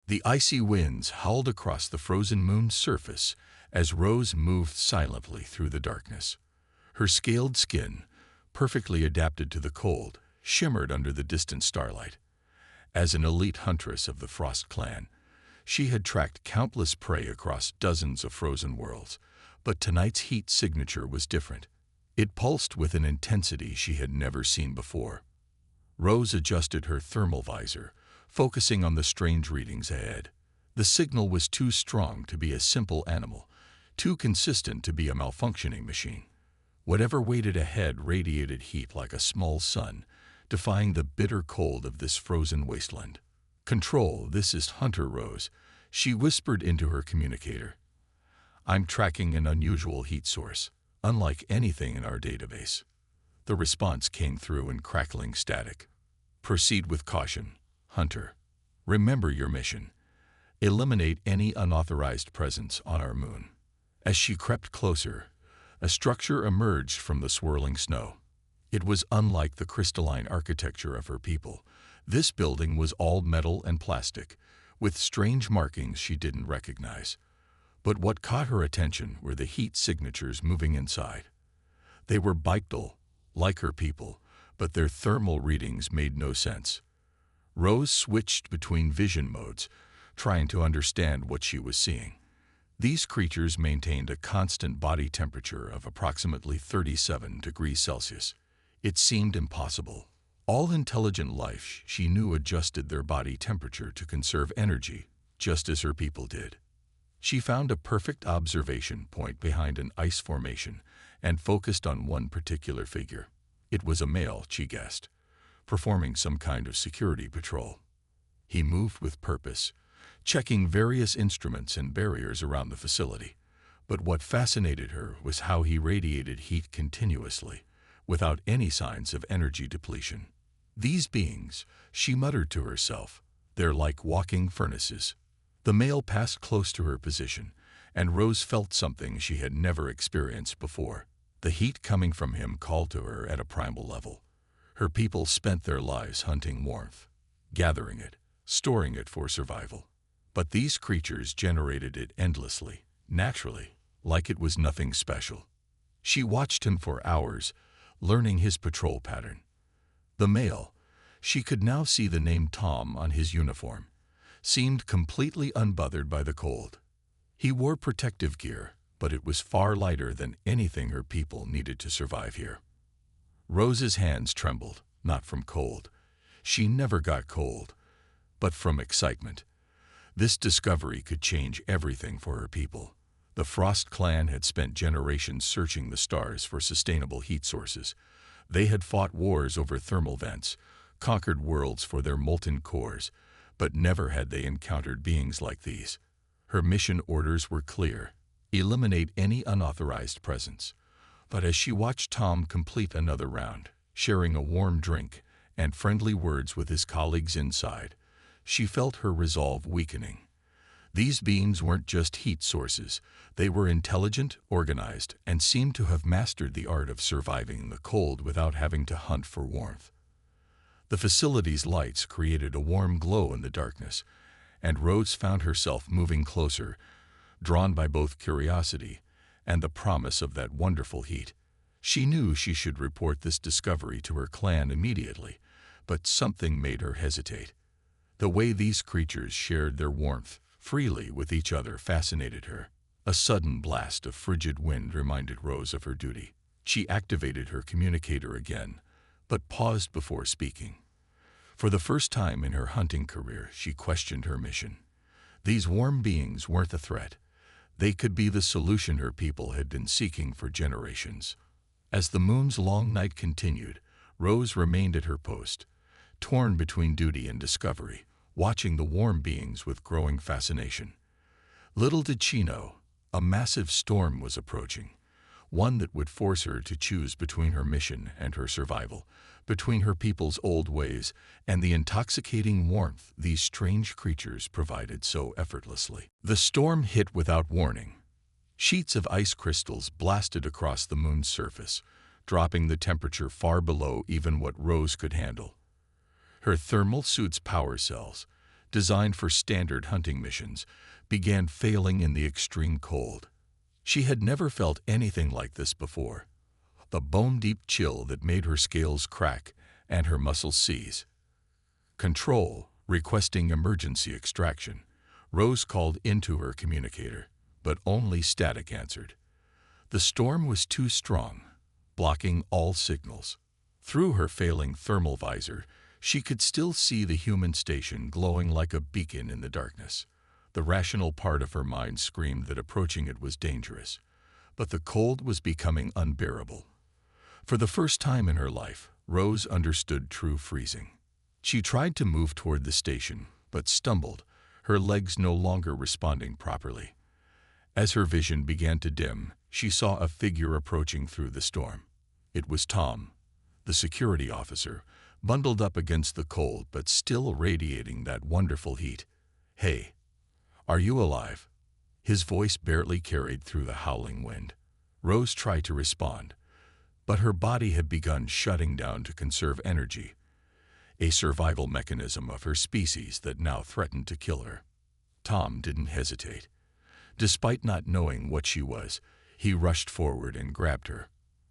The icy winds howled across the frozen moon's surface as Rose moved silently through the darkness. Her scaled skin, perfectly adapted to the cold, shimmered under the distant starlight. As an elite huntress of the Frost clan, she had tracked countless prey across dozens of frozen worlds, but tonight's heat signature was different. It pulsed with an intensity she had never seen before. Rose adjusted her thermal visor, focusing on the strange readings ahead. The signal was too strong to be a simple animal, too consistent to be a malfunctioning machine. Whatever waited ahead radiated heat like a small sun, defying the bitter cold of this frozen wasteland. "Control, this is Hunter Rose," she whispered into her communicator. "I'm tracking an unusual heat source, unlike anything in our database." The response came through in crackling static. "Proceed with caution, Hunter. Remember your mission. Eliminate any unauthorized presence on our moon." As she crept closer, a structure emerged from the swirling snow. It was unlike the crystalline architecture of her people. This building was all metal and plastic, with strange markings she didn't recognize. But what caught her attention were the heat signatures moving inside. They were bictal, like her people, but their thermal readings made no sense. Rose switched between vision modes, trying to understand what she was seeing. These creatures maintained a constant body temperature of approximately 37 degrees Celsius. It seemed impossible. All intelligent life, she knew, adjusted their body temperature to conserve energy, just as her people did. She found a perfect observation point behind an ice formation and focused on one particular figure. It was a male, she guessed, performing some kind of security patrol. He moved with purpose, checking various instruments and barriers around the facility. But what fascinated her was how he radiated heat continuously, without any signs of energy depletion. "These beings," she muttered to herself, "they're like walking furnaces." The male passed close to her position, and Rose felt something she had never experienced before. The heat coming from him called to her at a primal level. Her people spent their lives hunting warmth, gathering it, storing it for survival. But these creatures generated it endlessly, naturally, like it was nothing special. She watched him for hours, learning his patrol pattern. The male, she could now see the name Tom on his uniform, seemed completely unbothered by the cold. He wore protective gear, but it was far lighter than anything her people needed to survive here. Rose's hands trembled, not from cold. She never got cold, but from excitement. This discovery could change everything for her people. The Frost clan had spent generations searching the stars for sustainable heat sources. They had fought wars over thermal vents, conquered worlds for their molten cores, but never had they encountered beings like these. Her mission orders were clear: eliminate any unauthorized presence. But as she watched Tom complete another round, sharing a warm drink and friendly words with his colleagues inside, she felt her resolve weakening. These beings weren't just heat sources. They were intelligent, organized, and seemed to have mastered the art of surviving the cold without having to hunt for warmth. The facility's lights created a warm glow in the darkness, and Rose found herself moving closer, drawn by both curiosity and the promise of that wonderful heat. She knew she should report this discovery to her clan immediately, but something made her hesitate. The way these creatures shared their warmth freely with each other fascinated her. A sudden blast of frigid wind reminded Rose of her duty. She activated her communicator again, but paused before speaking. For the first time in her hunting career, she questioned her mission. These warm beings weren't a threat. They could be the solution her people had been seeking for generations. As the moon's long night continued, Rose remained at her post, torn between duty and discovery, watching the warm beings with growing fascination. Little did she know, a massive storm was approaching, one that would force her to choose between her mission and her survival, between her people's old ways and the intoxicating warmth these strange creatures provided so effortlessly. The storm hit without warning. Sheets of ice crystals blasted across the moon's surface, dropping the temperature far below even what Rose could handle. Her thermal suit's power cells, designed for standard hunting missions, began failing in the extreme cold. She had never felt anything like this before. The bone-deep chill that made her scales crack and her muscles seize. Control, requesting emergency extraction. Rose called into her communicator, but only static answered. The storm was too strong, blocking all signals. Through her failing thermal visor, she could still see the human station glowing like a beacon in the darkness. The rational part of her mind screamed that approaching it was dangerous, but the cold was becoming unbearable. For the first time in her life, Rose understood true freezing. She tried to move toward the station, but stumbled, her legs no longer responding properly. As her vision began to dim, she saw a figure approaching through the storm. It was Tom, the security officer, bundled up against the cold but still radiating that wonderful heat. "Hey, are you alive?" His voice barely carried through the howling wind. Rose tried to respond, but her body had begun shutting down to conserve energy, a survival mechanism of her species that now threatened to kill her. Tom didn't hesitate. Despite not knowing what she was, he rushed forward and grabbed her.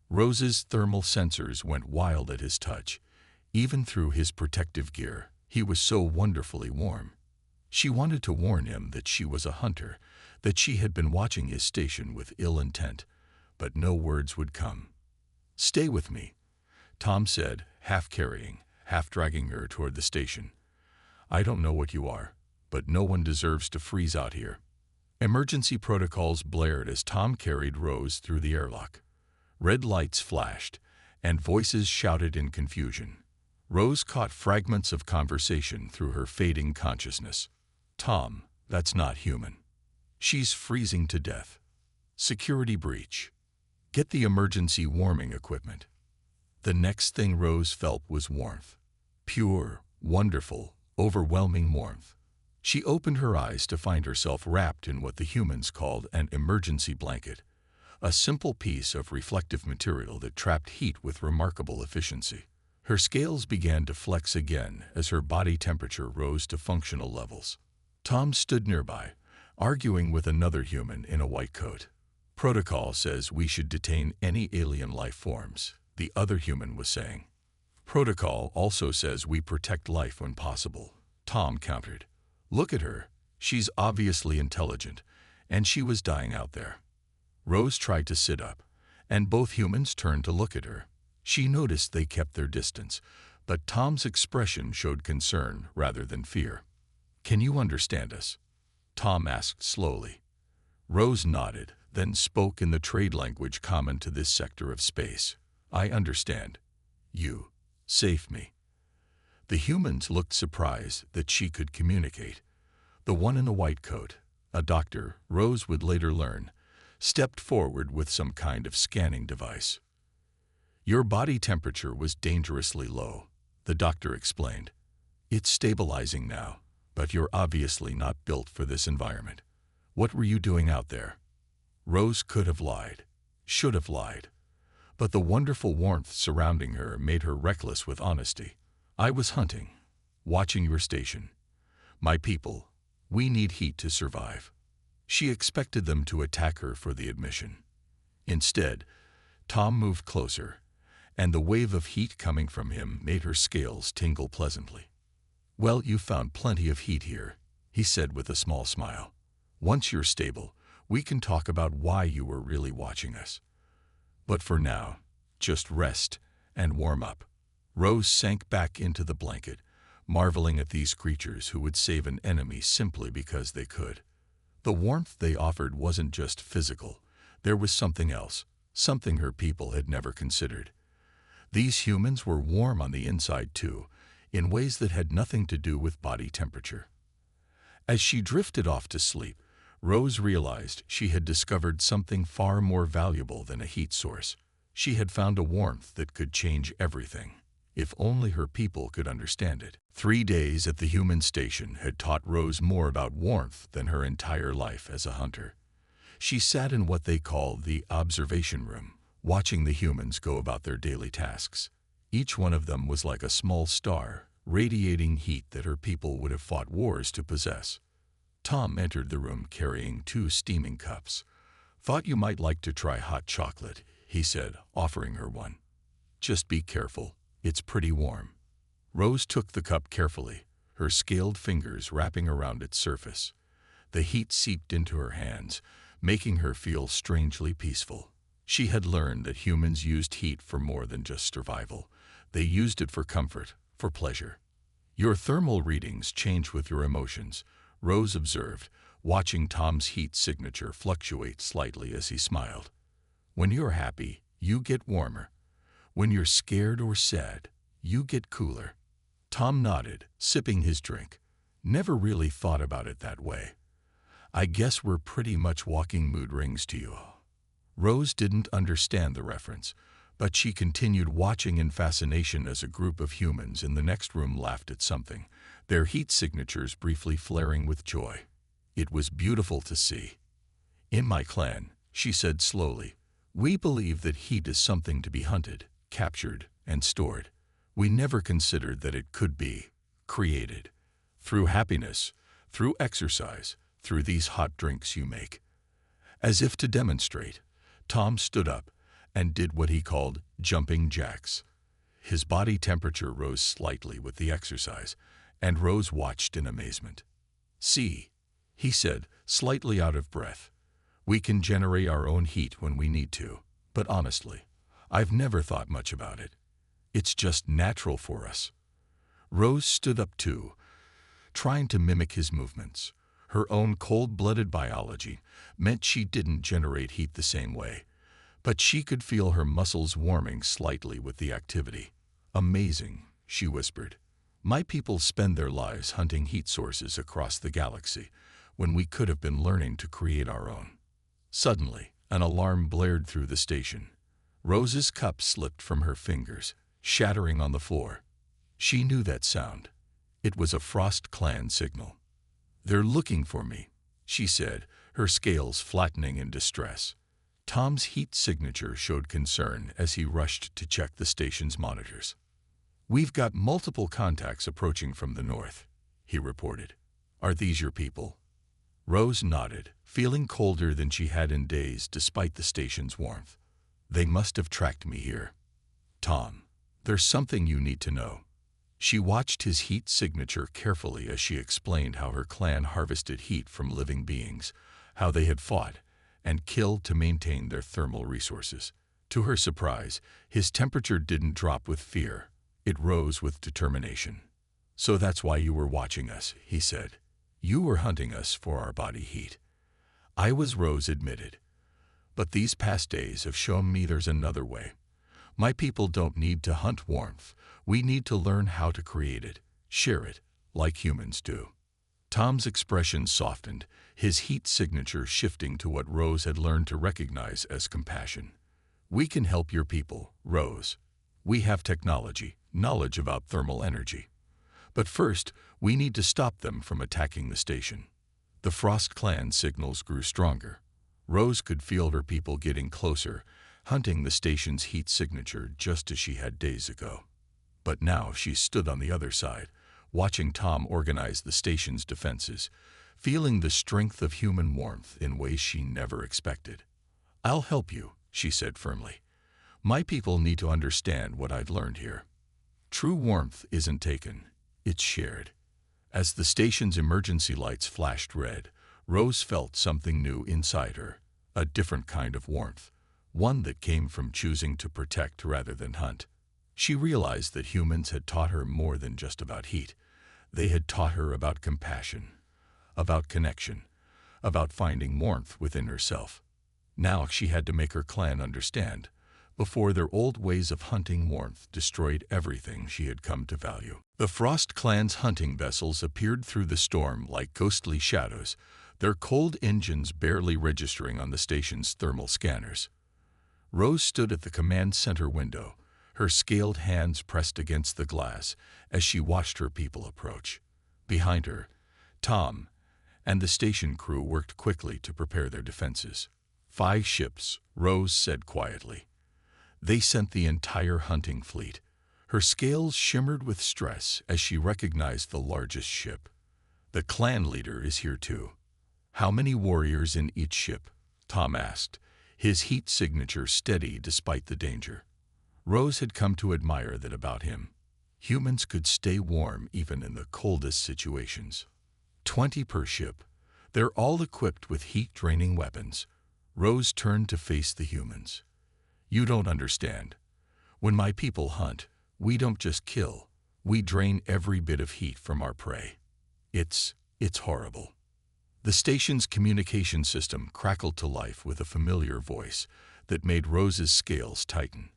Rose's thermal sensors went wild at his touch. Even through his protective gear, he was so wonderfully warm. She wanted to warn him that she was a hunter, that she had been watching his station with ill intent, but no words would come. "Stay with me," Tom said, half carrying, half dragging her toward the station. "I don't know what you are, but no one deserves to freeze out here." Emergency protocols blared as Tom carried Rose through the airlock. Red lights flashed, and voices shouted in confusion. Rose caught fragments of conversation through her fading consciousness. "Tom, that's not human. She's freezing to death. Security breach. Get the emergency warming equipment." The next thing Rose felt was warmth. Pure, wonderful, overwhelming warmth. She opened her eyes to find herself wrapped in what the humans called an emergency blanket, a simple piece of reflective material that trapped heat with remarkable efficiency. Her scales began to flex again as her body temperature rose to functional levels. Tom stood nearby, arguing with another human in a white coat. "Protocol says we should detain any alien life forms," the other human was saying. "Protocol also says we protect life when possible," Tom countered. "Look at her. She's obviously intelligent, and she was dying out there." Rose tried to sit up, and both humans turned to look at her. She noticed they kept their distance, but Tom's expression showed concern rather than fear. "Can you understand us?" Tom asked slowly. Rose nodded, then spoke in the trade language common to this sector of space. "I understand. You save me." The humans looked surprised that she could communicate. The one in the white coat, a doctor, Rose would later learn, stepped forward with some kind of scanning device. "Your body temperature was dangerously low," the doctor explained. "It's stabilizing now, but you're obviously not built for this environment. What were you doing out there?" Rose could have lied, should have lied, but the wonderful warmth surrounding her made her reckless with honesty. "I was hunting, watching your station. My people, we need heat to survive." She expected them to attack her for the admission. Instead, Tom moved closer, and the wave of heat coming from him made her scales tingle pleasantly. "Well, you found plenty of heat here," he said with a small smile. "Once you're stable, we can talk about why you were really watching us. But for now, just rest and warm up." Rose sank back into the blanket, marveling at these creatures who would save an enemy simply because they could. The warmth they offered wasn't just physical. There was something else, something her people had never considered. These humans were warm on the inside too, in ways that had nothing to do with body temperature. As she drifted off to sleep, Rose realized she had discovered something far more valuable than a heat source. She had found a warmth that could change everything, if only her people could understand it. 3 days at the human station had taught Rose more about warmth than her entire life as a hunter. She sat in what they called the observation room, watching the humans go about their daily tasks. Each one of them was like a small star, radiating heat that her people would have fought wars to possess. Tom entered the room carrying 2 steaming cups. "Thought you might like to try hot chocolate," he said, offering her one. "Just be careful, it's pretty warm." Rose took the cup carefully, her scaled fingers wrapping around its surface. The heat seeped into her hands, making her feel strangely peaceful. She had learned that humans used heat for more than just survival. They used it for comfort, for pleasure. "Your thermal readings change with your emotions," Rose observed, watching Tom's heat signature fluctuate slightly as he smiled. "When you're happy, you get warmer. When you're scared or sad, you get cooler." Tom nodded, sipping his drink. "Never really thought about it that way. I guess we're pretty much walking mood rings to you." Rose didn't understand the reference, but she continued watching in fascination as a group of humans in the next room laughed at something, their heat signatures briefly flaring with joy. It was beautiful to see. "In my clan," she said slowly, "we believe that heat is something to be hunted, captured, and stored. We never considered that it could be created. Through happiness, through exercise, through these hot drinks you make." As if to demonstrate, Tom stood up and did what he called jumping jacks. His body temperature rose slightly with the exercise, and Rose watched in amazement. "See," he said, slightly out of breath. "We can generate our own heat when we need to, but honestly, I've never thought much about it. It's just natural for us." Rose stood up too, trying to mimic his movements. Her own cold-blooded biology meant she didn't generate heat the same way, but she could feel her muscles warming slightly with the activity. "Amazing," she whispered. "My people spend their lives hunting heat sources across the galaxy, when we could have been learning to create our own." Suddenly, an alarm blared through the station. Rose's cup slipped from her fingers, shattering on the floor. She knew that sound. It was a Frost Clan signal. "They're looking for me," she said, her scales flattening in distress. Tom's heat signature showed concern as he rushed to check the station's monitors. "We've got multiple contacts approaching from the north," he reported. "Are these your people?" Rose nodded, feeling colder than she had in days despite the station's warmth. "They must have tracked me here." "Tom, there's something you need to know." She watched his heat signature carefully as she explained how her clan harvested heat from living beings, how they had fought and killed to maintain their thermal resources. To her surprise, his temperature didn't drop with fear. It rose with determination. "So that's why you were watching us," he said. "You were hunting us for our body heat." "I was," Rose admitted. "But these past days have shown me there's another way. My people don't need to hunt warmth. We need to learn how to create it, share it, like humans do." Tom's expression softened, his heat signature shifting to what Rose had learned to recognize as compassion. "We can help your people, Rose. We have technology, knowledge about thermal energy. But first, we need to stop them from attacking the station." The Frost Clan signals grew stronger. Rose could feel her people getting closer, hunting the station's heat signature just as she had days ago. But now she stood on the other side, watching Tom organize the station's defenses, feeling the strength of human warmth in ways she never expected. "I'll help you," she said firmly. "My people need to understand what I've learned here. True warmth isn't taken, it's shared." As the station's emergency lights flashed red, Rose felt something new inside her, a different kind of warmth, one that came from choosing to protect rather than hunt. She realized that humans had taught her more than just about heat. They had taught her about compassion, about connection, about finding warmth within herself. Now she had to make her clan understand, before their old ways of hunting warmth destroyed everything she had come to value. The Frost Clan's hunting vessels appeared through the storm like ghostly shadows, their cold engines barely registering on the station's thermal scanners. Rose stood at the command center window, her scaled hands pressed against the glass as she watched her people approach. Behind her, Tom and the station crew worked quickly to prepare their defenses. 5 ships, Rose said quietly. They sent the entire hunting fleet. Her scales shimmered with stress as she recognized the largest ship. The clan leader is here too. How many warriors in each ship? Tom asked, his heat signature steady despite the danger. Rose had come to admire that about him. Humans could stay warm even in the coldest situations. 20 per ship. They're all equipped with heat-draining weapons. Rose turned to face the humans. You don't understand. When my people hunt, we don't just kill. We drain every bit of heat from our prey. It's horrible. The station's communication system crackled to life with a familiar voice that made Rose's scales tighten.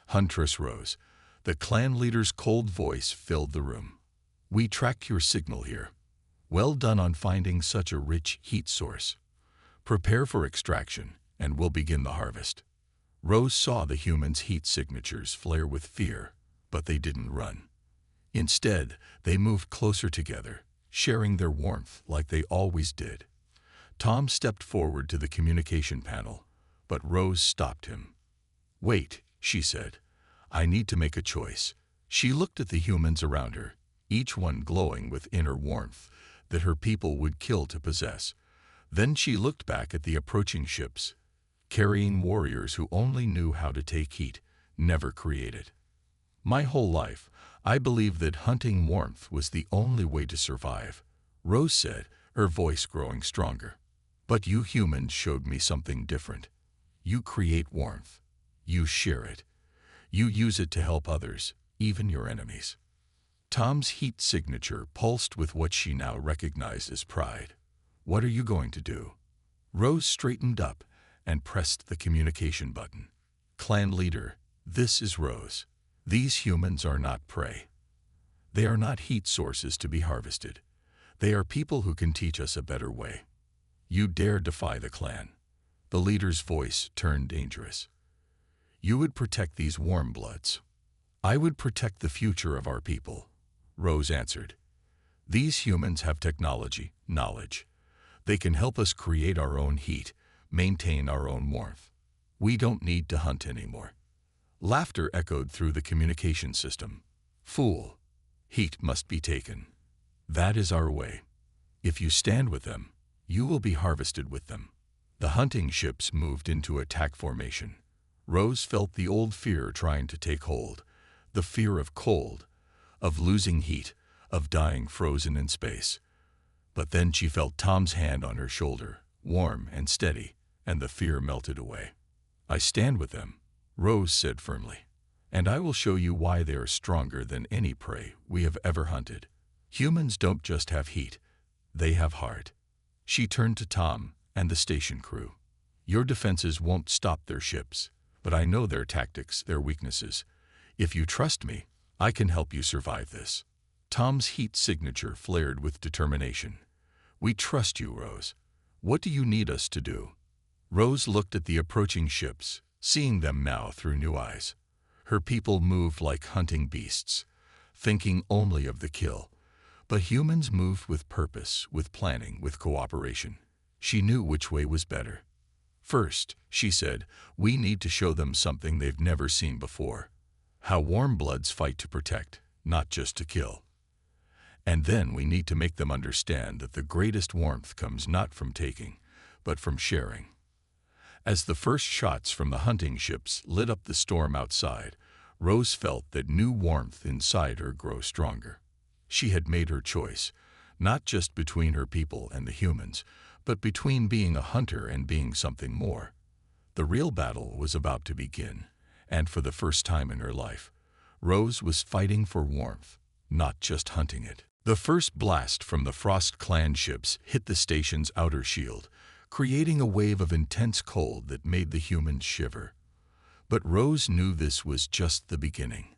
Huntress Rose. The clan leader's cold voice filled the room. We track your signal here. Well done on finding such a rich heat source. Prepare for extraction, and we'll begin the harvest. Rose saw the humans' heat signatures flare with fear, but they didn't run. Instead, they moved closer together, sharing their warmth like they always did. Tom stepped forward to the communication panel, but Rose stopped him. Wait, she said. I need to make a choice. She looked at the humans around her, each one glowing with inner warmth that her people would kill to possess. Then she looked back at the approaching ships, carrying warriors who only knew how to take heat, never create it. My whole life, I believed that hunting warmth was the only way to survive, Rose said, her voice growing stronger. But you humans showed me something different. You create warmth. You share it. You use it to help others, even your enemies. Tom's heat signature pulsed with what she now recognized as pride. What are you going to do? Rose straightened up and pressed the communication button. Clan leader, this is Rose. These humans are not prey. They are not heat sources to be harvested. They are people who can teach us a better way. You dare defy the clan. The leader's voice turned dangerous. You would protect these warm bloods. I would protect the future of our people, Rose answered. These humans have technology, knowledge. They can help us create our own heat, maintain our own warmth. We don't need to hunt anymore. Laughter echoed through the communication system. Fool, heat must be taken. That is our way. If you stand with them, you will be harvested with them. The hunting ships moved into attack formation. Rose felt the old fear trying to take hold, the fear of cold, of losing heat, of dying frozen in space. But then she felt Tom's hand on her shoulder, warm and steady, and the fear melted away. I stand with them, Rose said firmly, and I will show you why they are stronger than any prey we have ever hunted. Humans don't just have heat, they have heart. She turned to Tom and the station crew. Your defenses won't stop their ships, but I know their tactics, their weaknesses. If you trust me, I can help you survive this. Tom's heat signature flared with determination. We trust you, Rose. What do you need us to do? Rose looked at the approaching ships, seeing them now through new eyes. Her people moved like hunting beasts, thinking only of the kill. But humans moved with purpose, with planning, with cooperation. She knew which way was better. First, she said, we need to show them something they've never seen before. How warm bloods fight to protect, not just to kill. And then we need to make them understand that the greatest warmth comes not from taking, but from sharing. As the first shots from the hunting ships lit up the storm outside, Rose felt that new warmth inside her grow stronger. She had made her choice, not just between her people and the humans, but between being a hunter and being something more. The real battle was about to begin, and for the first time in her life, Rose was fighting for warmth, not just hunting it. The first blast from the Frost clan ships hit the station's outer shield, creating a wave of intense cold that made the humans shiver. But Rose knew this was just the beginning.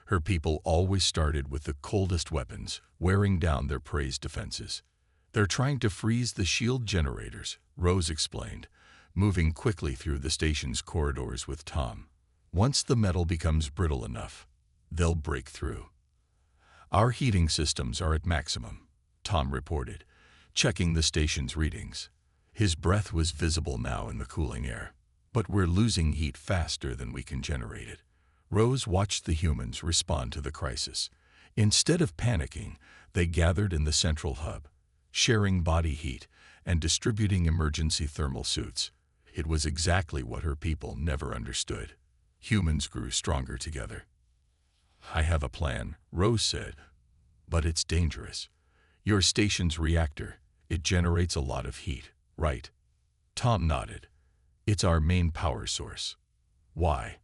Her people always started with the coldest weapons, wearing down their prey's defenses. They're trying to freeze the shield generators, Rose explained, moving quickly through the station's corridors with Tom. Once the metal becomes brittle enough, they'll break through. Our heating systems are at maximum, Tom reported, checking the station's readings. His breath was visible now in the cooling air. But we're losing heat faster than we can generate it. Rose watched the humans respond to the crisis. Instead of panicking, they gathered in the central hub, sharing body heat and distributing emergency thermal suits. It was exactly what her people never understood. Humans grew stronger together. "I have a plan," Rose said, "but it's dangerous. Your station's reactor, it generates a lot of heat, right?" Tom nodded. "It's our main power source." "Why?"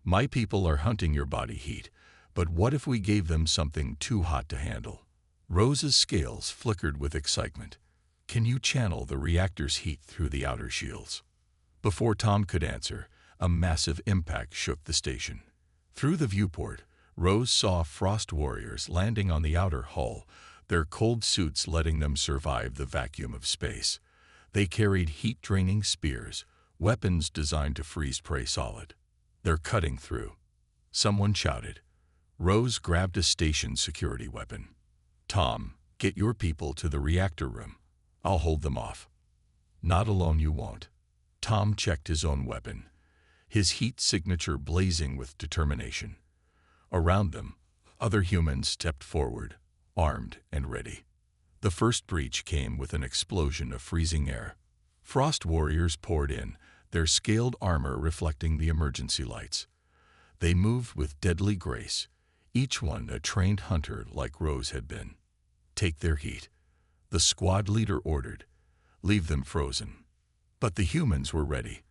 "My people are hunting your body heat, but what if we gave them something too hot to handle?" Rose's scales flickered with excitement. "Can you channel the reactor's heat through the outer shields?" Before Tom could answer, a massive impact shook the station. Through the viewport, Rose saw frost warriors landing on the outer hull, their cold suits letting them survive the vacuum of space. They carried heat-draining spears, weapons designed to freeze prey solid. "They're cutting through," someone shouted. Rose grabbed a station security weapon. "Tom, get your people to the reactor room. I'll hold them off." "Not alone you won't." Tom checked his own weapon, his heat signature blazing with determination. Around them, other humans stepped forward, armed and ready. The first breach came with an explosion of freezing air. Frost warriors poured in, their scaled armor reflecting the emergency lights. They moved with deadly grace, each one a trained hunter like Rose had been. "Take their heat," the squad leader ordered. "Leave them frozen." But the humans were ready.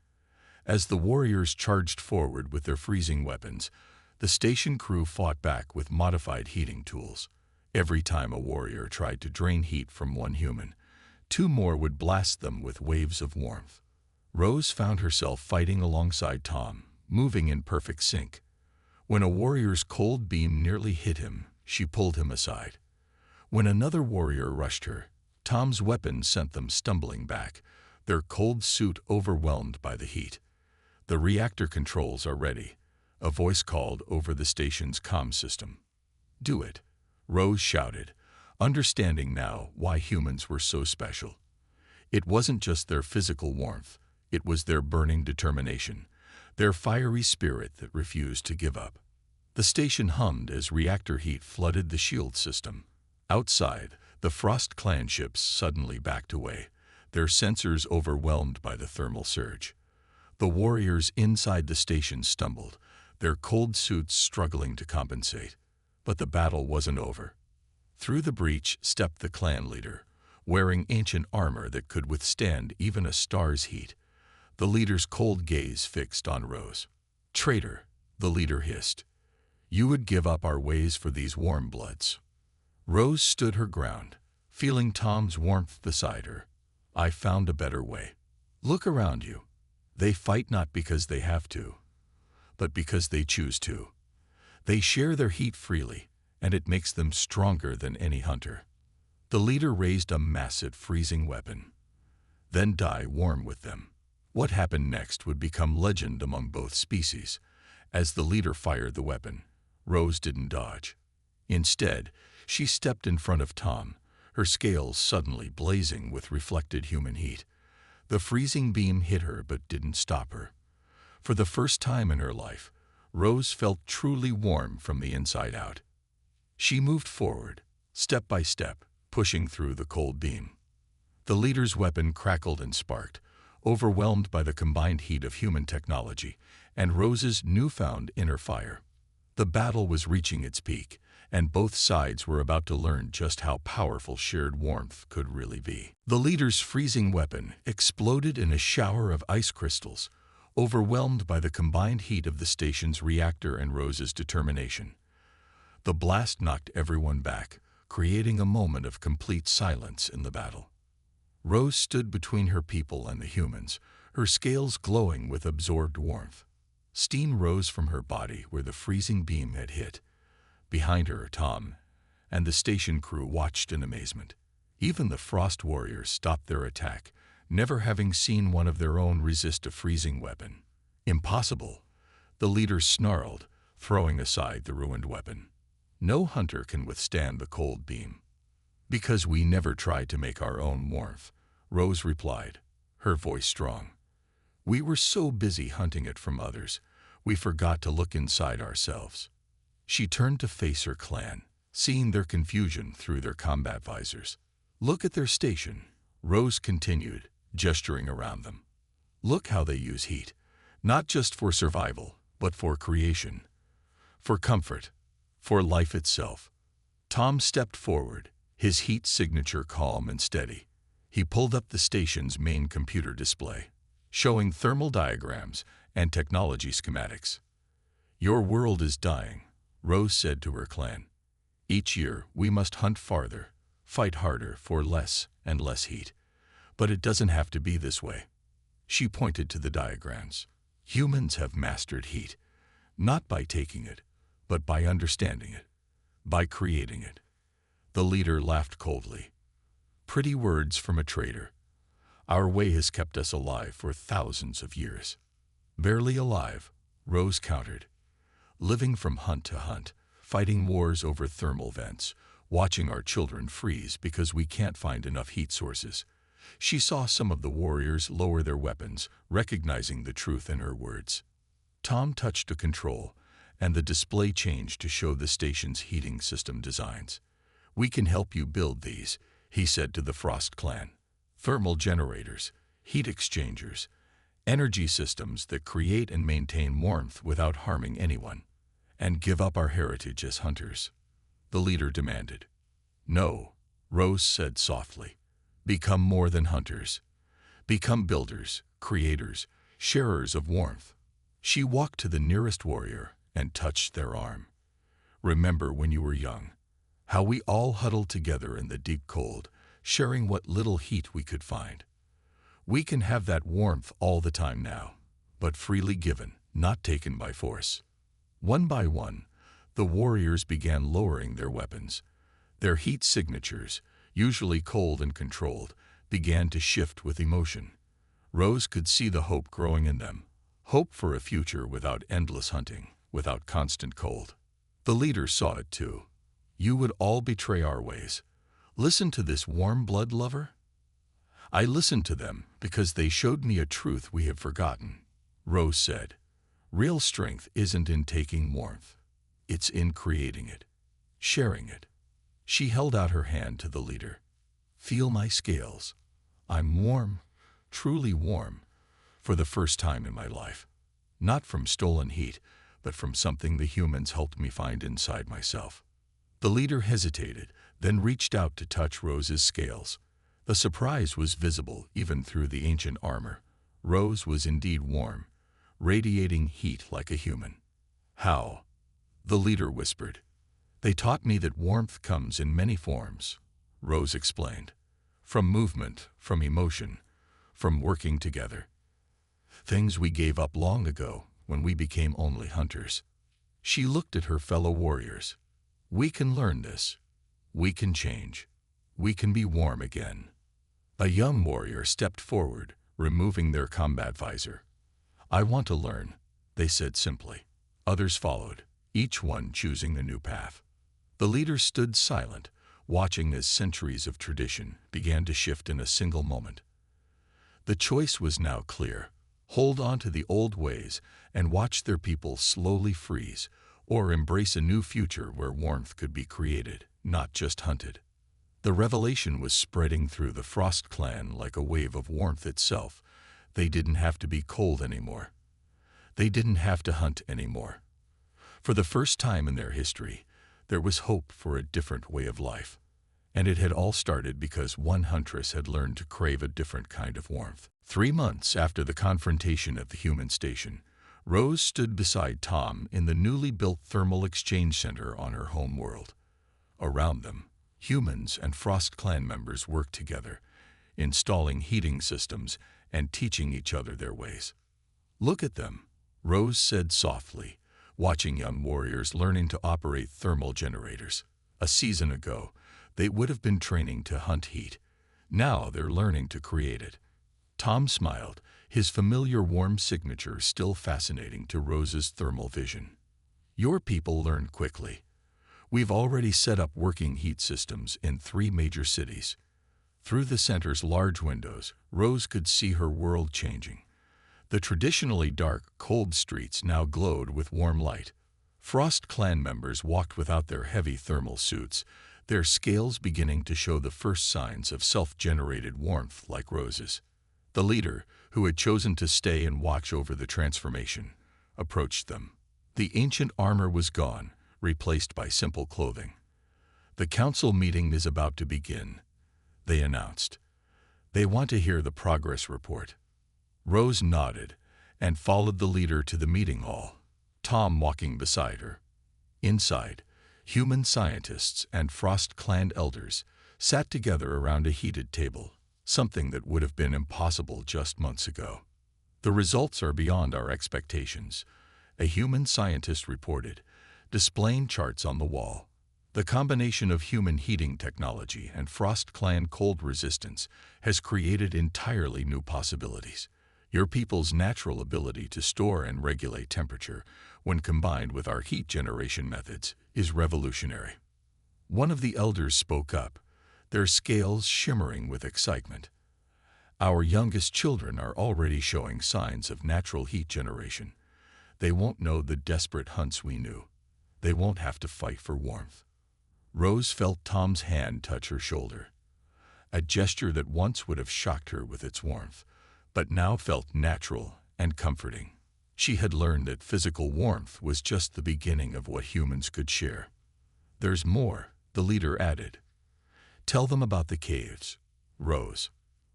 As the warriors charged forward with their freezing weapons, the station crew fought back with modified heating tools. Every time a warrior tried to drain heat from one human, two more would blast them with waves of warmth. Rose found herself fighting alongside Tom, moving in perfect sync. When a warrior's cold beam nearly hit him, she pulled him aside. When another warrior rushed her, Tom's weapon sent them stumbling back, their cold suit overwhelmed by the heat. "The reactor controls are ready," a voice called over the station's comm system. "Do it," Rose shouted, understanding now why humans were so special. It wasn't just their physical warmth, it was their burning determination, their fiery spirit that refused to give up. The station hummed as reactor heat flooded the shield system. Outside, the Frost clan ships suddenly backed away, their sensors overwhelmed by the thermal surge. The warriors inside the station stumbled, their cold suits struggling to compensate. But the battle wasn't over. Through the breach stepped the clan leader, wearing ancient armor that could withstand even a star's heat. The leader's cold gaze fixed on Rose. "Traitor," the leader hissed. "You would give up our ways for these warm bloods." Rose stood her ground, feeling Tom's warmth beside her. "I found a better way. Look around you. They fight not because they have to, but because they choose to. They share their heat freely, and it makes them stronger than any hunter." The leader raised a massive freezing weapon. "Then die warm with them." What happened next would become legend among both species. As the leader fired the weapon, Rose didn't dodge. Instead, she stepped in front of Tom, her scales suddenly blazing with reflected human heat. The freezing beam hit her but didn't stop her. For the first time in her life, Rose felt truly warm from the inside out. She moved forward, step by step, pushing through the cold beam. The leader's weapon crackled and sparked, overwhelmed by the combined heat of human technology and Rose's newfound inner fire. The battle was reaching its peak, and both sides were about to learn just how powerful shared warmth could really be. The leader's freezing weapon exploded in a shower of ice crystals, overwhelmed by the combined heat of the station's reactor and Rose's determination. The blast knocked everyone back, creating a moment of complete silence in the battle. Rose stood between her people and the humans, her scales glowing with absorbed warmth. Steam rose from her body where the freezing beam had hit. Behind her, Tom and the station crew watched in amazement. Even the Frost warriors stopped their attack, never having seen one of their own resist a freezing weapon. "Impossible," the leader snarled, throwing aside the ruined weapon. "No hunter can withstand the cold beam." "Because we never tried to make our own warmth," Rose replied, her voice strong. "We were so busy hunting it from others, We forgot to look inside ourselves. She turned to face her clan, seeing their confusion through their combat visors. Look at their station, Rose continued, gesturing around them. Look how they use heat, not just for survival, but for creation, for comfort, for life itself. Tom stepped forward, his heat signature calm and steady. He pulled up the station's main computer display, showing thermal diagrams and technology schematics. Your world is dying, Rose said to her clan. Each year, we must hunt farther, fight harder for less and less heat. But it doesn't have to be this way. She pointed to the diagrams. Humans have mastered heat, not by taking it, but by understanding it, by creating it. The leader laughed coldly. Pretty words from a traitor. Our way has kept us alive for thousands of years. Barely alive, Rose countered. Living from hunt to hunt, fighting wars over thermal vents, watching our children freeze because we can't find enough heat sources. She saw some of the warriors lower their weapons, recognizing the truth in her words. Tom touched a control, and the display changed to show the station's heating system designs. We can help you build these, he said to the Frost clan. Thermal generators, heat exchangers, energy systems that create and maintain warmth without harming anyone. And give up our heritage as hunters, the leader demanded. No, Rose said softly. Become more than hunters. Become builders, creators, sharers of warmth. She walked to the nearest warrior and touched their arm. Remember when you were young, how we all huddled together in the deep cold, sharing what little heat we could find. We can have that warmth all the time now, but freely given, not taken by force. One by one, the warriors began lowering their weapons. Their heat signatures, usually cold and controlled, began to shift with emotion. Rose could see the hope growing in them. Hope for a future without endless hunting, without constant cold. The leader saw it too. You would all betray our ways. Listen to this warm blood lover? I listened to them because they showed me a truth we have forgotten, Rose said. Real strength isn't in taking warmth. It's in creating it, sharing it. She held out her hand to the leader. Feel my scales. I'm warm, truly warm, for the first time in my life. Not from stolen heat, but from something the humans helped me find inside myself. The leader hesitated, then reached out to touch Rose's scales. The surprise was visible even through the ancient armor. Rose was indeed warm, radiating heat like a human. How? The leader whispered. They taught me that warmth comes in many forms, Rose explained. From movement, from emotion, from working together. Things we gave up long ago when we became only hunters. She looked at her fellow warriors. We can learn this. We can change. We can be warm again. A young warrior stepped forward, removing their combat visor. I want to learn, they said simply. Others followed, each one choosing a new path. The leader stood silent, watching as centuries of tradition began to shift in a single moment. The choice was now clear. Hold on to the old ways and watch their people slowly freeze, or embrace a new future where warmth could be created, not just hunted. The revelation was spreading through the Frost clan like a wave of warmth itself. They didn't have to be cold anymore. They didn't have to hunt anymore. For the first time in their history, there was hope for a different way of life. And it had all started because one huntress had learned to crave a different kind of warmth. 3 months after the confrontation at the human station, Rose stood beside Tom in the newly built thermal exchange center on her home world. Around them, humans and Frost clan members worked together, installing heating systems and teaching each other their ways. Look at them, Rose said softly, watching young warriors learning to operate thermal generators. A season ago, they would have been training to hunt heat. Now they're learning to create it. Tom smiled, his familiar warm signature still fascinating to Rose's thermal vision. Your people learn quickly. We've already set up working heat systems in 3 major cities. Through the center's large windows, Rose could see her world changing. The traditionally dark, cold streets now glowed with warm light. Frost Clan members walked without their heavy thermal suits, their scales beginning to show the first signs of self-generated warmth like Rose's. The leader, who had chosen to stay and watch over the transformation, approached them. The ancient armor was gone, replaced by simple clothing. "The council meeting is about to begin," they announced. "They want to hear the progress report." Rose nodded and followed the leader to the meeting hall, Tom walking beside her. Inside, human scientists and Frost Clan elders sat together around a heated table, something that would have been impossible just months ago. "The results are beyond our expectations," a human scientist reported, displaying charts on the wall. "The combination of human heating technology and Frost Clan cold resistance has created entirely new possibilities. Your people's natural ability to store and regulate temperature, when combined with our heat generation methods, is revolutionary." One of the elders spoke up, their scales shimmering with excitement. "Our youngest children are already showing signs of natural heat generation. They won't know the desperate hunts we knew. They won't have to fight for warmth." Rose felt Tom's hand touch her shoulder, a gesture that once would have shocked her with its warmth, but now felt natural and comforting. She had learned that physical warmth was just the beginning of what humans could share. "There's more," the leader added. "Tell them about the caves, Rose."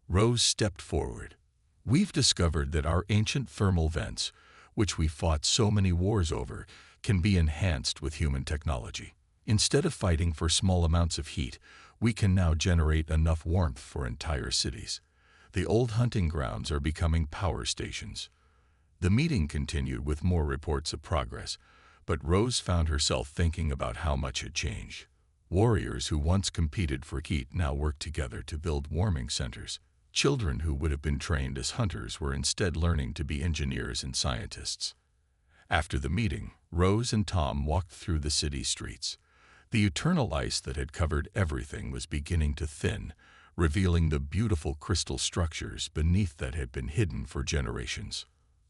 Rose stepped forward. "We've discovered that our ancient thermal vents, which we fought so many wars over, can be enhanced with human technology. Instead of fighting for small amounts of heat, we can now generate enough warmth for entire cities. The old hunting grounds are becoming power stations." The meeting continued with more reports of progress, but Rose found herself thinking about how much had changed. Warriors who once competed for heat now worked together to build warming centers. Children who would have been trained as hunters were instead learning to be engineers and scientists. After the meeting, Rose and Tom walked through the city streets. The eternal ice that had covered everything was beginning to thin, revealing the beautiful crystal structures beneath that had been hidden for generations.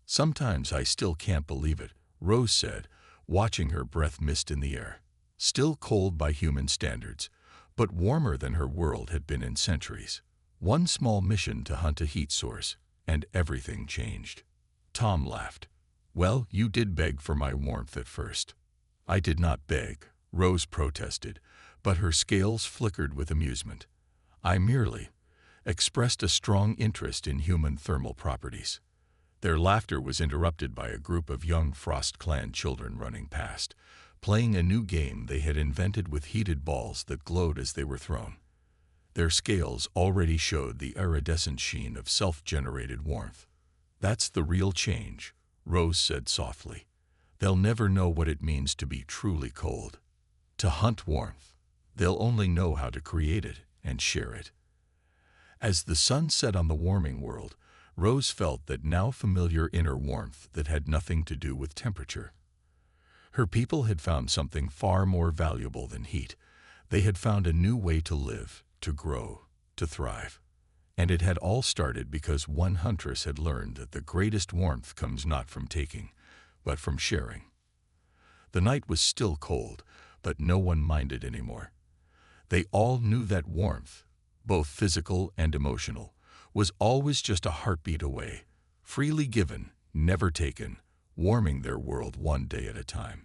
"Sometimes I still can't believe it," Rose said, watching her breath mist in the air. Still cold by human standards, but warmer than her world had been in centuries. One small mission to hunt a heat source, and everything changed. Tom laughed. "Well, you did beg for my warmth at first." "I did not beg," Rose protested, but her scales flickered with amusement. "I merely expressed a strong interest in human thermal properties." Their laughter was interrupted by a group of young Frost Clan children running past, playing a new game they had invented with heated balls that glowed as they were thrown. Their scales already showed the iridescent sheen of self-generated warmth. "That's the real change," Rose said softly. "They'll never know what it means to be truly cold. To hunt warmth, they'll only know how to create it and share it." As the sun set on the warming world, Rose felt that now familiar inner warmth that had nothing to do with temperature. Her people had found something far more valuable than heat. They had found a new way to live, to grow, to thrive. And it had all started because one huntress had learned that the greatest warmth comes not from taking, but from sharing. The night was still cold, but no one minded anymore. They all knew that warmth, both physical and emotional, was always just a heartbeat away, freely given, never taken, warming their world one day at a time.